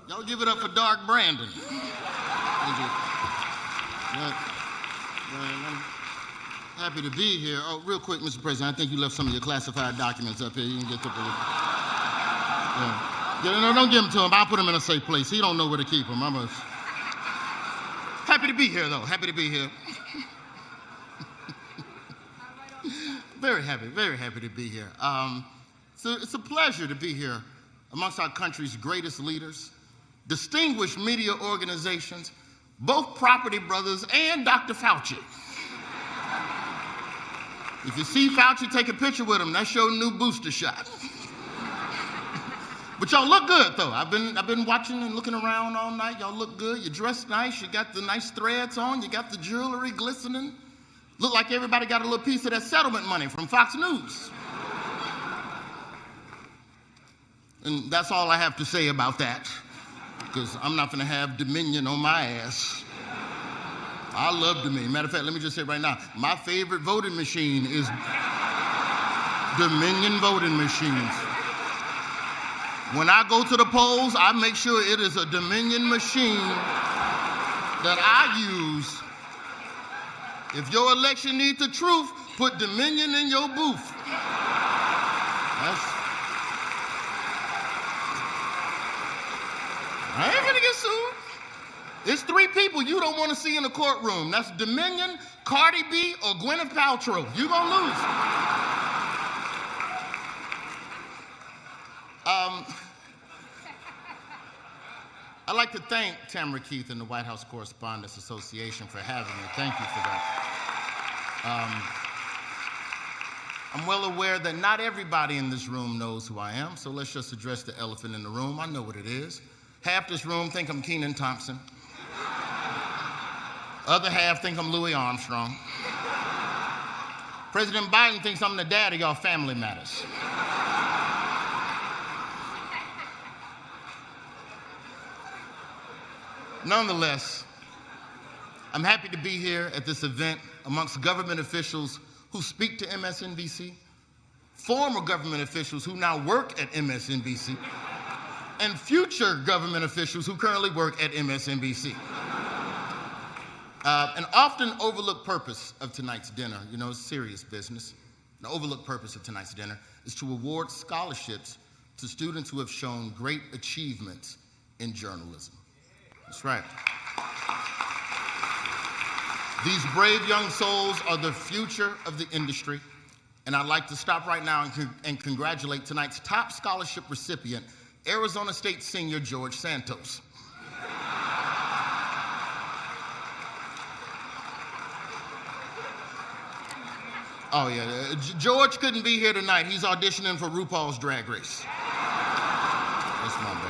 Y'all give it up for Dark Brandon. I'm happy to be here. Oh, real quick, Mr. President, I think you left some of your classified documents up here. You can get to no, don't give them to him. I'll put them in a safe place. He don't know where to keep them. Happy to be here, though. Happy to be here. Very happy to be here. So it's a pleasure to be here amongst our country's greatest leaders, distinguished media organizations, both Property Brothers and Dr. Fauci. If you see Fauci, take a picture with him. That's your new booster shot. But y'all look good, though. I've been watching and looking around all night. Y'all look good. You're dressed nice. You got the nice threads on. You got the jewelry glistening. Look like everybody got a little piece of that settlement money from Fox News. And that's all I have to say about that, because I'm not gonna have Dominion on my ass. I love Dominion. Matter of fact, let me just say right now, my favorite voting machine is Dominion voting machines. When I go to the polls, I make sure it is a Dominion machine that I use. If your election needs the truth, put Dominion in your booth. I ain't gonna get sued. It's 3 people you don't want to see in the courtroom. That's Dominion, Cardi B, or Gwyneth Paltrow. You gonna lose. I'd like to thank Tamara Keith and the White House Correspondents Association for having me. Thank you for that. I'm well aware that not everybody in this room knows who I am, so let's just address the elephant in the room. I know what it is. Half this room think I'm Kenan Thompson. Other half think I'm Louis Armstrong. President Biden thinks I'm the dad of y'all Family Matters. Nonetheless, I'm happy to be here at this event amongst government officials who speak to MSNBC, former government officials who now work at MSNBC, and future government officials who currently work at MSNBC. An often overlooked purpose of tonight's dinner, it's serious business. The overlooked purpose of tonight's dinner is to award scholarships to students who have shown great achievements in journalism. That's right. These brave young souls are the future of the industry, and I'd like to stop right now and congratulate tonight's top scholarship recipient, Arizona State senior George Santos. Oh yeah, George couldn't be here tonight. He's auditioning for RuPaul's Drag Race. That's my bad.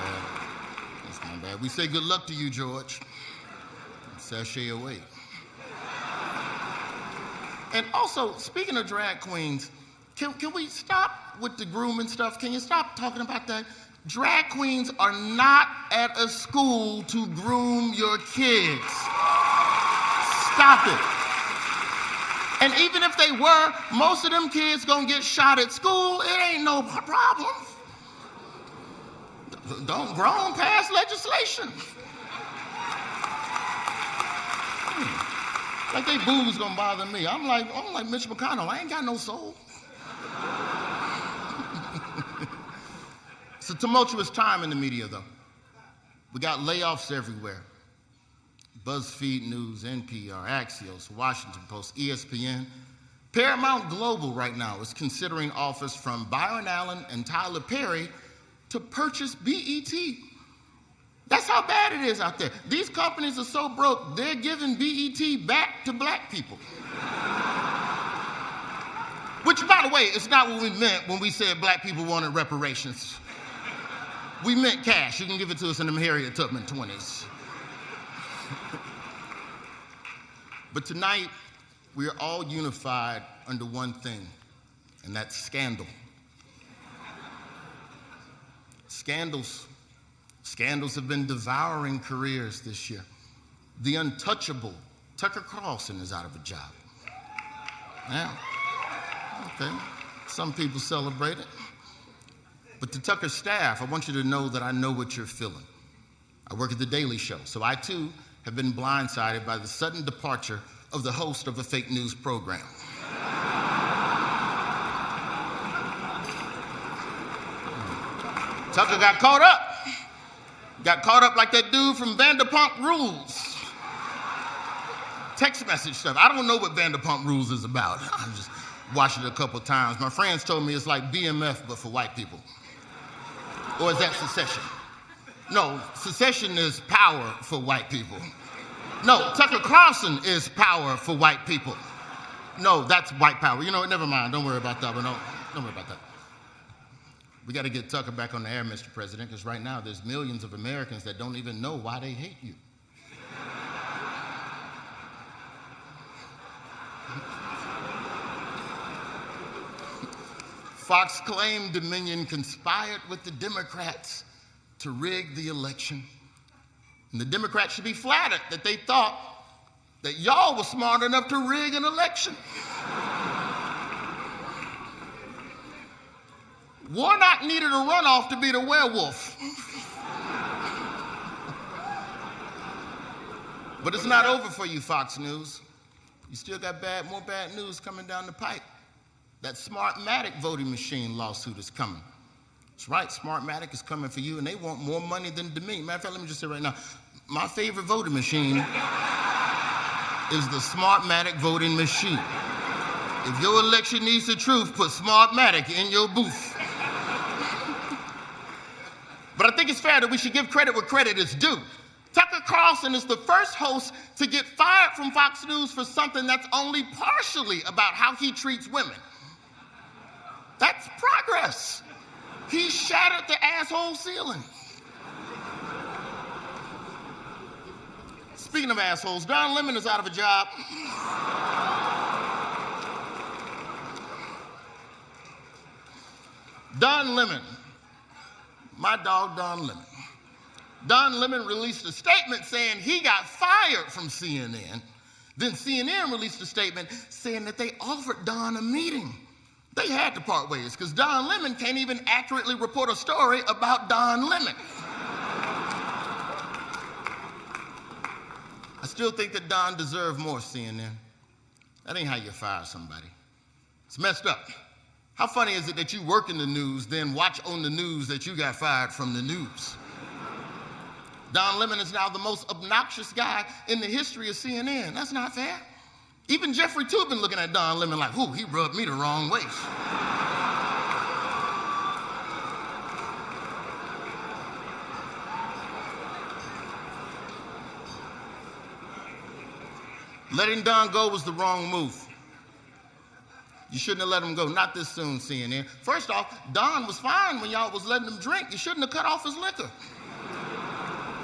We say good luck to you, George. Sashay away. And also, speaking of drag queens, can we stop with the grooming stuff? Can you stop talking about that? Drag queens are not at a school to groom your kids. Stop it. And even if they were, most of them kids gonna get shot at school. It ain't no problem. Don't grown pass legislation. Like they boobs gonna bother me. I'm like Mitch McConnell. I ain't got no soul. It's a tumultuous time in the media, though. We got layoffs everywhere. BuzzFeed News, NPR, Axios, Washington Post, ESPN. Paramount Global right now is considering offers from Byron Allen and Tyler Perry to purchase BET. That's how bad it is out there. These companies are so broke, they're giving BET back to black people. Which, by the way, is not what we meant when we said black people wanted reparations. We meant cash. You can give it to us in the Harriet Tubman 20s. But tonight, we are all unified under one thing, and that's scandal. Scandals have been devouring careers this year. The untouchable Tucker Carlson is out of a job. Yeah. Okay. Some people celebrate it. But to Tucker's staff, I want you to know that I know what you're feeling. I work at The Daily Show, so I too have been blindsided by the sudden departure of the host of a fake news program. Tucker got caught up. Got caught up like that dude from Vanderpump Rules. Text message stuff. I don't know what Vanderpump Rules is about. I just watched it a couple times. My friends told me it's like BMF, but for white people. Or is that Secession? No, Secession is power for white people. No, Tucker Carlson is power for white people. No, that's white power. You know what? Never mind. Don't worry about that one. Don't worry about that. We got to get Tucker back on the air, Mr. President, because right now there's millions of Americans that don't even know why they hate you. Fox claimed Dominion conspired with the Democrats to rig the election. And the Democrats should be flattered that they thought that y'all were smart enough to rig an election. Warnock needed a runoff to be the werewolf. But it's not over for you, Fox News. You still got more bad news coming down the pipe. That Smartmatic voting machine lawsuit is coming. That's right, Smartmatic is coming for you, and they want more money than Dominion. Matter of fact, let me just say right now, my favorite voting machine is the Smartmatic voting machine. If your election needs the truth, put Smartmatic in your booth. But I think it's fair that we should give credit where credit is due. Tucker Carlson is the first host to get fired from Fox News for something that's only partially about how he treats women. That's progress. He shattered the asshole ceiling. Speaking of assholes, Don Lemon is out of a job. Don Lemon, my dog Don Lemon. Don Lemon released a statement saying he got fired from CNN. Then CNN released a statement saying that they offered Don a meeting. They had to part ways because Don Lemon can't even accurately report a story about Don Lemon. I still think that Don deserved more, CNN. That ain't how you fire somebody. It's messed up. How funny is it that you work in the news, then watch on the news that you got fired from the news? Don Lemon is now the most obnoxious guy in the history of CNN. That's not fair. Even Jeffrey Toobin looking at Don Lemon like, ooh, he rubbed me the wrong way. Letting Don go was the wrong move. You shouldn't have let him go. Not this soon, CNN. First off, Don was fine when y'all was letting him drink. You shouldn't have cut off his liquor.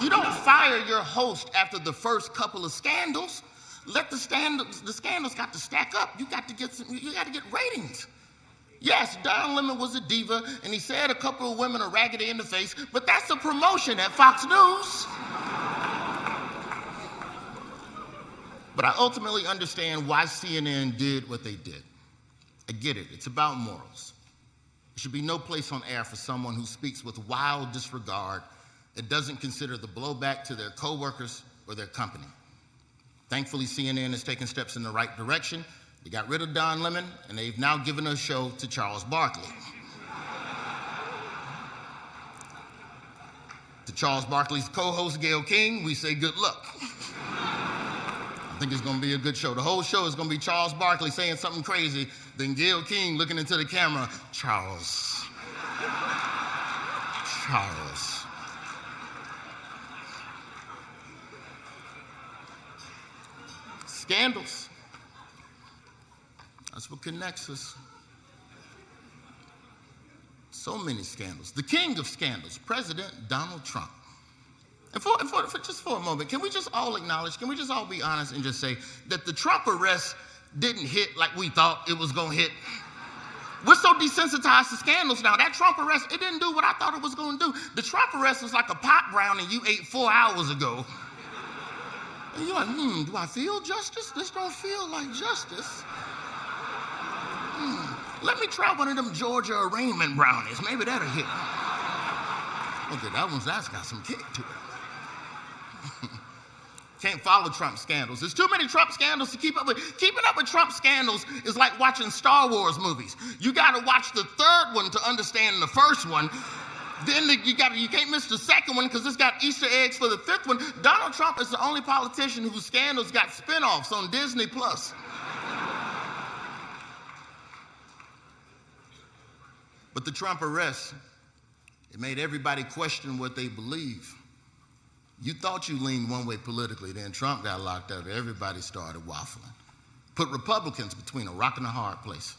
You don't fire your host after the first couple of scandals. Let the scandals got to stack up. You got to get ratings. Yes, Don Lemon was a diva, and he said a couple of women are raggedy in the face, but that's a promotion at Fox News. But I ultimately understand why CNN did what they did. I get it. It's about morals. There should be no place on air for someone who speaks with wild disregard that doesn't consider the blowback to their coworkers or their company. Thankfully, CNN has taken steps in the right direction. They got rid of Don Lemon, and they've now given a show to Charles Barkley. To Charles Barkley's co-host, Gayle King, we say good luck. I think it's gonna be a good show. The whole show is gonna be Charles Barkley saying something crazy, then Gayle King looking into the camera, Charles. Scandals. That's what connects us. So many scandals. The king of scandals, President Donald Trump. And just for a moment, can we just all acknowledge, can we just all be honest and just say that the Trump arrest didn't hit like we thought it was gonna hit? We're so desensitized to scandals now. That Trump arrest, it didn't do what I thought it was gonna do. The Trump arrest was like a pot brownie you ate 4 hours ago. And you're like, do I feel justice? This don't feel like justice. Let me try one of them Georgia arraignment brownies. Maybe that'll hit. Okay, that's got some kick to it. Can't follow Trump scandals. There's too many Trump scandals to keep up with. Keeping up with Trump scandals is like watching Star Wars movies. You gotta watch the third one to understand the first one. Then you can't miss the second one because it's got Easter eggs for the fifth one. Donald Trump is the only politician whose scandals got spinoffs on Disney+. But the Trump arrest, it made everybody question what they believe. You thought you leaned one way politically, then Trump got locked up. Everybody started waffling. Put Republicans between a rock and a hard place.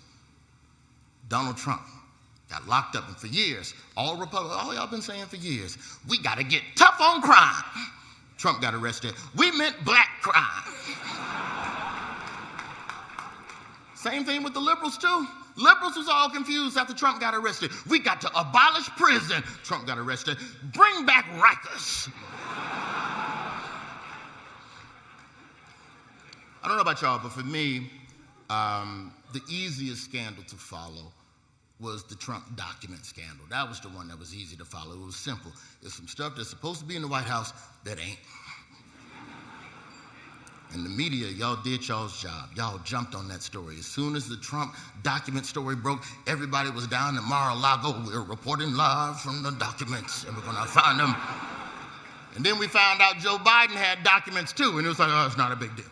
Donald Trump got locked up, and for years, all y'all been saying for years, we gotta get tough on crime. Trump got arrested. We meant black crime. Same thing with the liberals too. Liberals was all confused after Trump got arrested. We got to abolish prison. Trump got arrested. Bring back Rikers. I don't know about y'all, but for me, the easiest scandal to follow was the Trump document scandal. That was the one that was easy to follow. It was simple. There's some stuff that's supposed to be in the White House that ain't. And the media, y'all did y'all's job. Y'all jumped on that story. As soon as the Trump document story broke, everybody was down in Mar-a-Lago. We're reporting live from the documents, and we're gonna find them. And then we found out Joe Biden had documents too, and it was like, oh, it's not a big deal.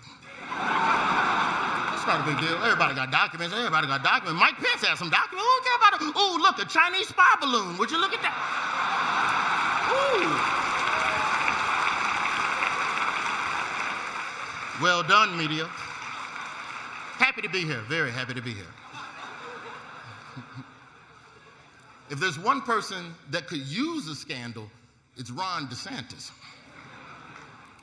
It's not a big deal. Everybody got documents. Everybody got documents. Mike Pence had some documents. Who care about it? Ooh, look, a Chinese spy balloon. Would you look at that? Ooh. Well done, media. Happy to be here. Very happy to be here. If there's one person that could use a scandal, it's Ron DeSantis.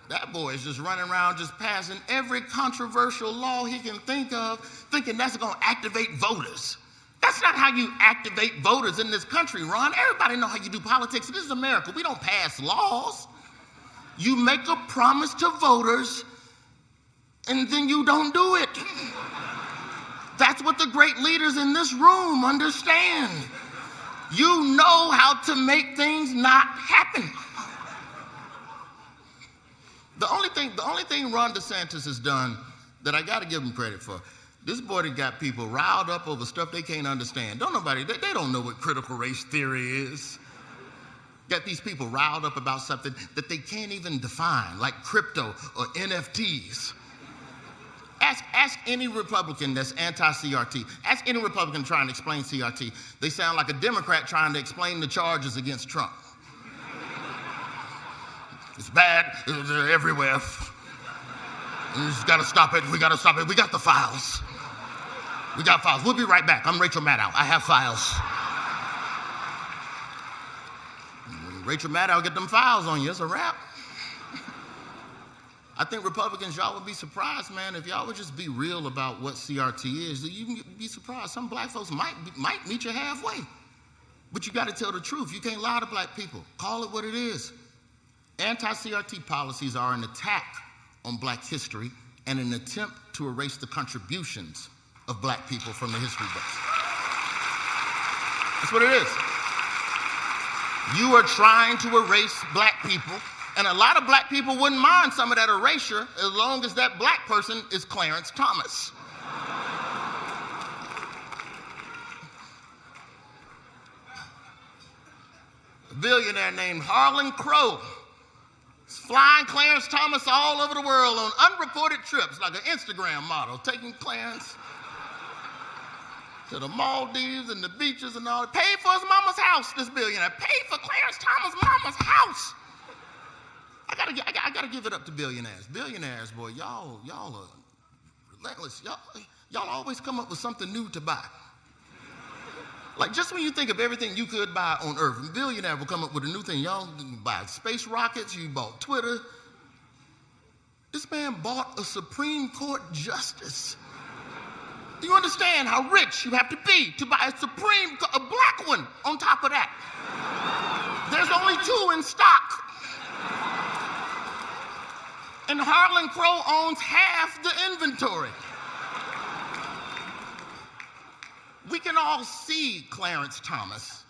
That boy is just running around just passing every controversial law he can think of, thinking that's going to activate voters. That's not how you activate voters in this country, Ron. Everybody know how you do politics. This is America. We don't pass laws. You make a promise to voters, and then you don't do it. That's what the great leaders in this room understand. You know how to make things not happen. The only thing Ron DeSantis has done that I got to give him credit for, this boy that got people riled up over stuff they can't understand. They don't know what critical race theory is. Got these people riled up about something that they can't even define, like crypto or NFTs. Ask any Republican that's anti-CRT. Ask any Republican trying to explain CRT. They sound like a Democrat trying to explain the charges against Trump. It's bad. They're everywhere. We just got to stop it. We got to stop it. We got the files. We got files. We'll be right back. I'm Rachel Maddow. I have files. When Rachel Maddow get them files on you, it's a wrap. I think Republicans, y'all would be surprised, man, if y'all would just be real about what CRT is. You can be surprised. Some black folks might meet you halfway. But you got to tell the truth. You can't lie to black people. Call it what it is. Anti-CRT policies are an attack on black history and an attempt to erase the contributions of black people from the history books. That's what it is. You are trying to erase black people, and a lot of black people wouldn't mind some of that erasure as long as that black person is Clarence Thomas. A billionaire named Harlan Crow is flying Clarence Thomas all over the world on unreported trips, like an Instagram model, taking Clarence to the Maldives and the beaches and all. Paid for his mama's house, this billionaire. Paid for Clarence Thomas' mama's house. I gotta give it up to billionaires. Billionaires, boy, y'all are relentless. Y'all always come up with something new to buy. Like, just when you think of everything you could buy on Earth, a billionaire will come up with a new thing. Y'all buy space rockets, you bought Twitter. This man bought a Supreme Court justice. Do you understand how rich you have to be to buy a black one on top of that? There's only 2 in stock. And Harlan Crow owns half the inventory. We can all see Clarence Thomas,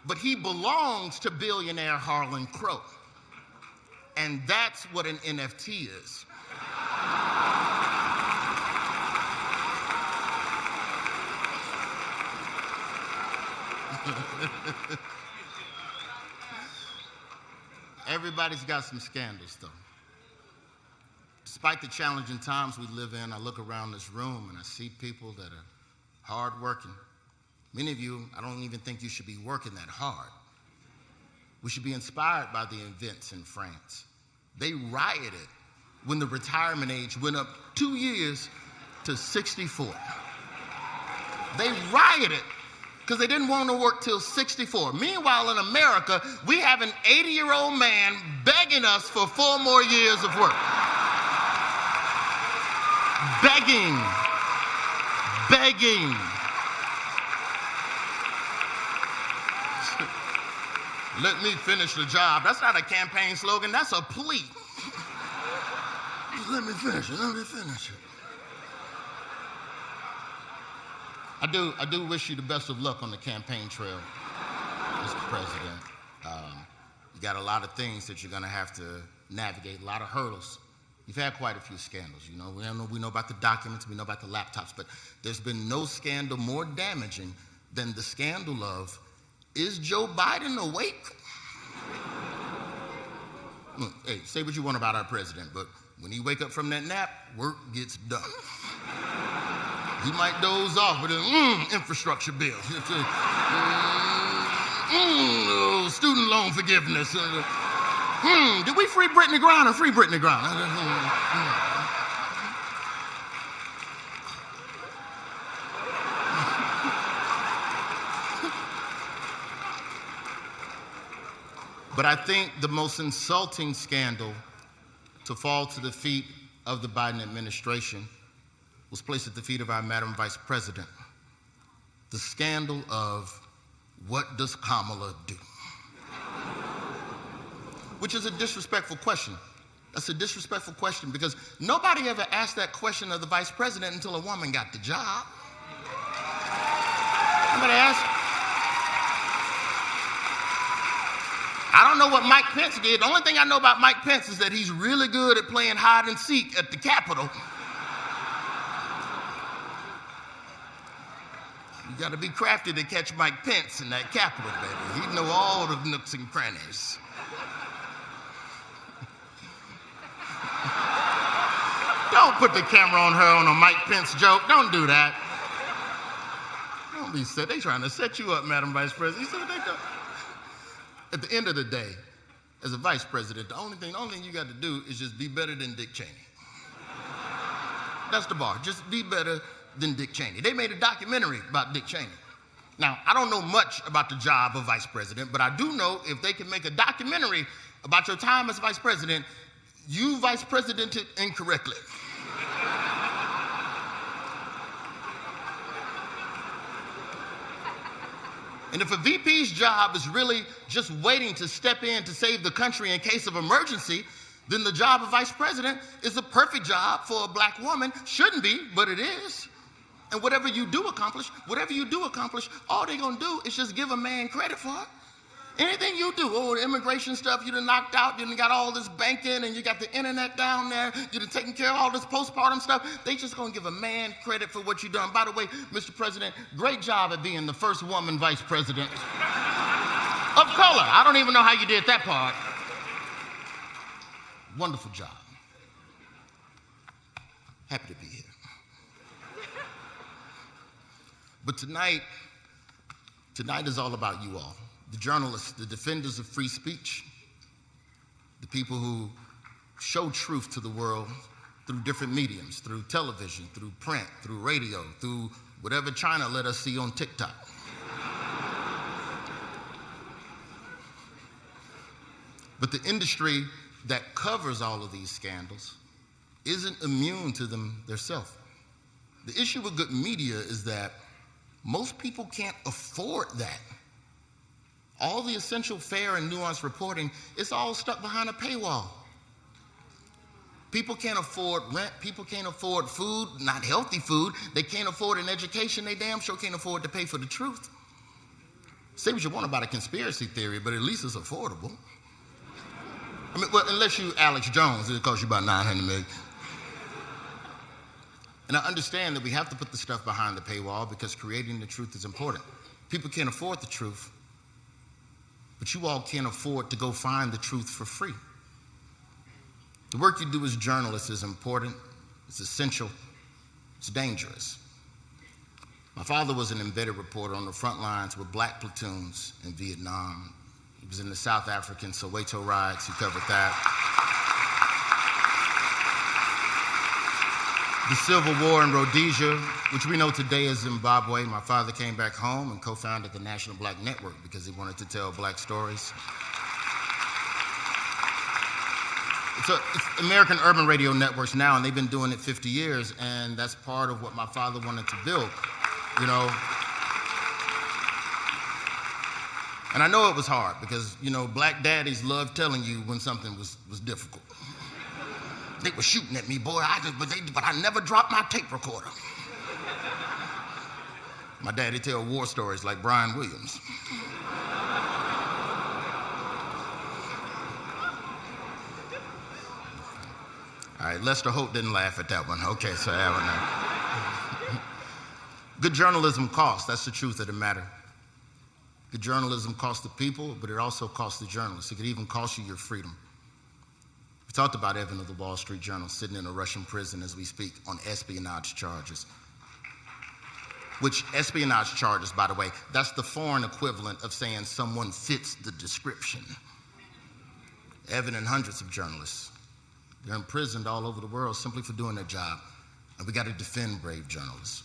but he belongs to billionaire Harlan Crow. And that's what an NFT is. Everybody's got some scandals, though. Despite the challenging times we live in, I look around this room and I see people that are hardworking. Many of you, I don't even think you should be working that hard. We should be inspired by the events in France. They rioted when the retirement age went up 2 years to 64. They rioted because they didn't want to work till 64. Meanwhile, in America, we have an 80-year-old man begging us for 4 more years of work. Begging. Let me finish the job. That's not a campaign slogan, that's a plea. Just let me finish it. I do wish you the best of luck on the campaign trail, Mr. President. You got a lot of things that you're gonna have to navigate, a lot of hurdles. You've had quite a few scandals, you know. We know about the documents, we know about the laptops, but there's been no scandal more damaging than the scandal of, is Joe Biden awake? Look, hey, say what you want about our president, but when he wake up from that nap, work gets done. He might doze off with an infrastructure bill. Student loan forgiveness. Did we free Brittany Griner? Free Brittany Griner. But I think the most insulting scandal to fall to the feet of the Biden administration was placed at the feet of our Madam Vice President. The scandal of, what does Kamala do? Which is a disrespectful question. That's a disrespectful question because nobody ever asked that question of the Vice President until a woman got the job. Nobody asked. I don't know what Mike Pence did. The only thing I know about Mike Pence is that he's really good at playing hide and seek at the Capitol. You got to be crafty to catch Mike Pence in that Capitol, baby. He'd know all the nooks and crannies. Don't put the camera on her on a Mike Pence joke. Don't do that. Don't be set. They trying to set you up, Madam Vice President. You see what they do? At the end of the day, as a vice president, the only thing you got to do is just be better than Dick Cheney. That's the bar. Just be better than Dick Cheney. They made a documentary about Dick Cheney. Now, I don't know much about the job of vice president, but I do know if they can make a documentary about your time as vice president, you vice presidented incorrectly. And if a VP's job is really just waiting to step in to save the country in case of emergency, then the job of vice president is a perfect job for a black woman. Shouldn't be, but it is. And whatever you do accomplish, all they're gonna do is just give a man credit for it. Anything you do, the immigration stuff you done knocked out, you done got all this banking and you got the internet down there, you done taken care of all this postpartum stuff, they just gonna give a man credit for what you done. By the way, Mr. President, great job at being the first woman vice president of color. I don't even know how you did that part. Wonderful job. Happy to be here. But tonight is all about you all. The journalists, the defenders of free speech, the people who show truth to the world through different mediums, through television, through print, through radio, through whatever China let us see on TikTok. But the industry that covers all of these scandals isn't immune to them themselves. The issue with good media is that most people can't afford that. All the essential, fair, and nuanced reporting, it's all stuck behind a paywall. People can't afford rent, people can't afford food, not healthy food. They can't afford an education, they damn sure can't afford to pay for the truth. Say what you want about a conspiracy theory, but at least it's affordable. I mean, well, unless you Alex Jones, it'll cost you about 900 million. And I understand that we have to put the stuff behind the paywall because creating the truth is important. People can't afford the truth, but you all can't afford to go find the truth for free. The work you do as journalists is important, it's essential, it's dangerous. My father was an embedded reporter on the front lines with black platoons in Vietnam. He was in the South African Soweto riots, he covered that. The Civil War in Rhodesia, which we know today as Zimbabwe. My father came back home and co-founded the National Black Network because he wanted to tell black stories. It's American Urban Radio Networks now, and they've been doing it 50 years, and that's part of what my father wanted to build, you know. And I know it was hard because, you know, black daddies love telling you when something was difficult. They were shooting at me, boy, but I never dropped my tape recorder. My daddy tell war stories like Brian Williams. All right, Lester Holt didn't laugh at that one. Okay, so I have one. Good journalism costs, that's the truth of the matter. Good journalism costs the people, but it also costs the journalists. It could even cost you your freedom. We talked about Evan of the Wall Street Journal sitting in a Russian prison as we speak on espionage charges. Which espionage charges, by the way, that's the foreign equivalent of saying someone fits the description. Evan and hundreds of journalists, they're imprisoned all over the world simply for doing their job. And we got to defend brave journalists.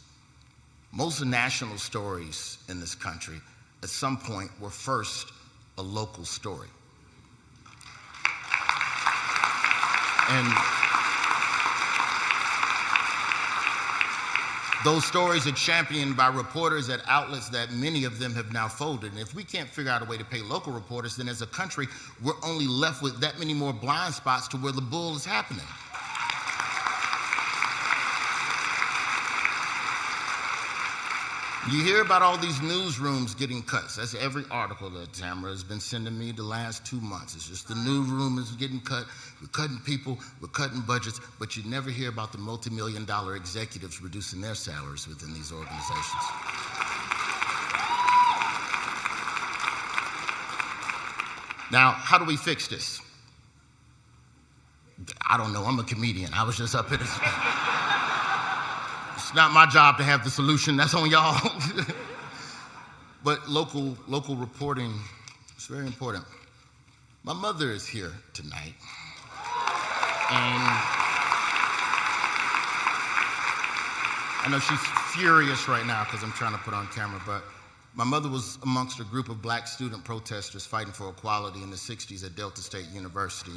Most national stories in this country at some point were first a local story. And those stories are championed by reporters at outlets that many of them have now folded. And if we can't figure out a way to pay local reporters, then as a country, we're only left with that many more blind spots to where the bull is happening. You hear about all these newsrooms getting cuts. That's every article that Tamara has been sending me the last 2 months. It's just the newsroom is getting cut. We're cutting people, we're cutting budgets, but you never hear about the multi-million-dollar executives reducing their salaries within these organizations. Now, how do we fix this? I don't know, I'm a comedian. I was just up here. It's not my job to have the solution, that's on y'all. But local reporting is very important. My mother is here tonight. And I know she's furious right now because I'm trying to put on camera, but my mother was amongst a group of black student protesters fighting for equality in the 60s at Delta State University.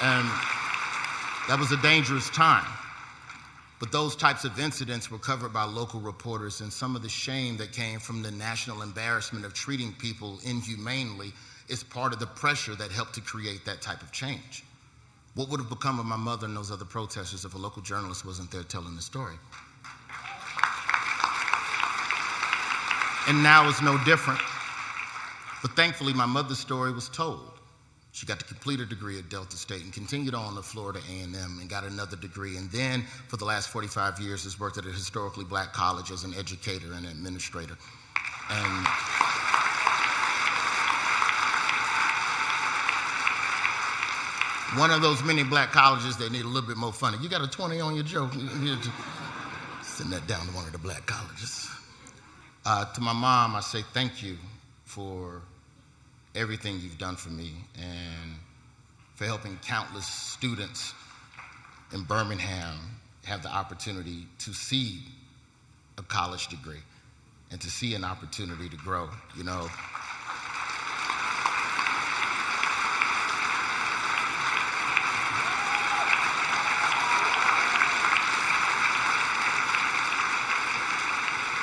And that was a dangerous time. But those types of incidents were covered by local reporters, and some of the shame that came from the national embarrassment of treating people inhumanely is part of the pressure that helped to create that type of change. What would have become of my mother and those other protesters if a local journalist wasn't there telling the story? And now it's no different. But thankfully, my mother's story was told. She got to complete her degree at Delta State and continued on to Florida A&M and got another degree. And then, for the last 45 years, has worked at a historically black college as an educator and administrator. And one of those many black colleges that need a little bit more funding. You got a 20 on your joke? Send that down to one of the black colleges. To my mom, I say thank you for everything you've done for me and for helping countless students in Birmingham have the opportunity to see a college degree and to see an opportunity to grow, you know.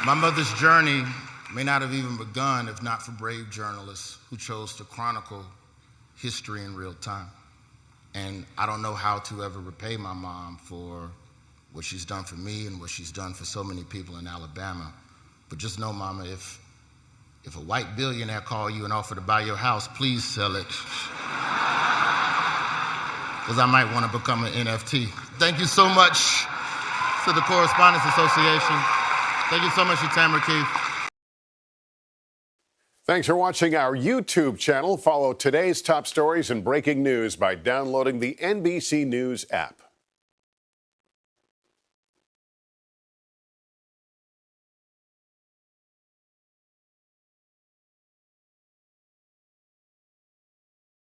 My mother's journey may not have even begun if not for brave journalists who chose to chronicle history in real time. And I don't know how to ever repay my mom for what she's done for me and what she's done for so many people in Alabama. But just know, Mama, if If a white billionaire call you and offer to buy your house, please sell it. Because I might want to become an NFT. Thank you so much to the Correspondents Association. Thank you so much to Tamara Keith. Thanks for watching our YouTube channel. Follow today's top stories and breaking news by downloading the NBC News app.